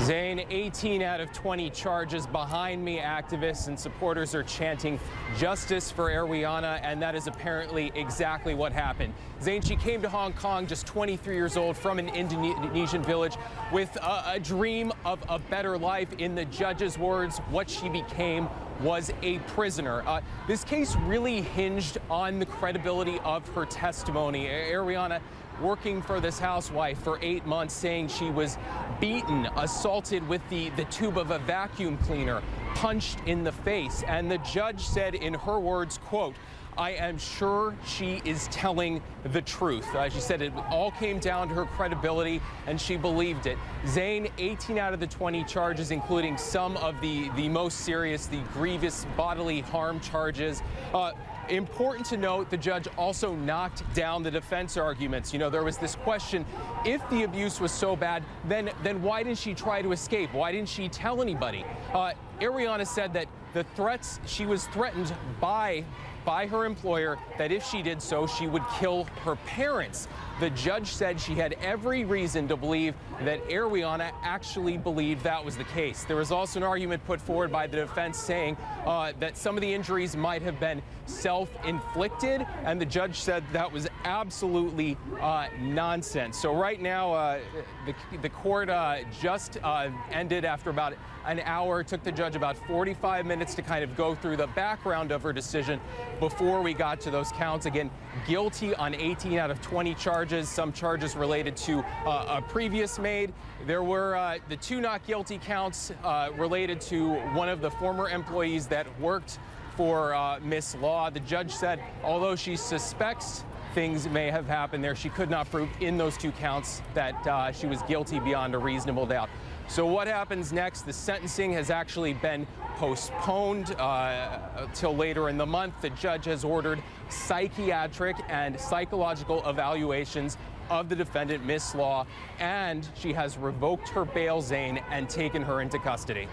Zane, 18 out of 20 charges. Behind me, activists and supporters are chanting justice for Ariana, and that is apparently exactly what happened. Zane, she came to Hong Kong just 23 years old from an Indonesian village with a dream of a better life. In the judge's words, what she became was a prisoner. This case really hinged on the credibility of her testimony. Ariana, working for this housewife for 8 months, saying she was beaten, assaulted with the tube of a vacuum cleaner, punched in the face. And the judge said in her words, quote, "I am sure she is telling the truth." She said it all came down to her credibility, and she believed it. Zane, 18 out of the 20 charges, including some of the most serious, the grievous bodily harm charges. Important to note, the judge also knocked down the defense arguments. You know, there was this question, if the abuse was so bad, then why didn't she try to escape? Why didn't she tell anybody? Ariana said that the threats, she was threatened by her employer, that if she did so, she would kill her parents. The judge said she had every reason to believe that Ariana actually believed that was the case. There was also an argument put forward by the defense saying that some of the injuries might have been self-inflicted, and the judge said that was absolutely nonsense. So right now, the court just ended after about an hour. It took the judge about 45 minutes to kind of go through the background of her decision before we got to those counts. Again, guilty on 18 out of 20 charges, some charges related to a previous maid. There were the 2 not guilty counts related to one of the former employees that worked for Miss Law. The judge said, although she suspects things may have happened there, she could not prove in those 2 counts that she was guilty beyond a reasonable doubt. So what happens next? The sentencing has actually been postponed till later in the month. The judge has ordered psychiatric and psychological evaluations of the defendant, Miss Law, and she has revoked her bail, Zane, and taken her into custody.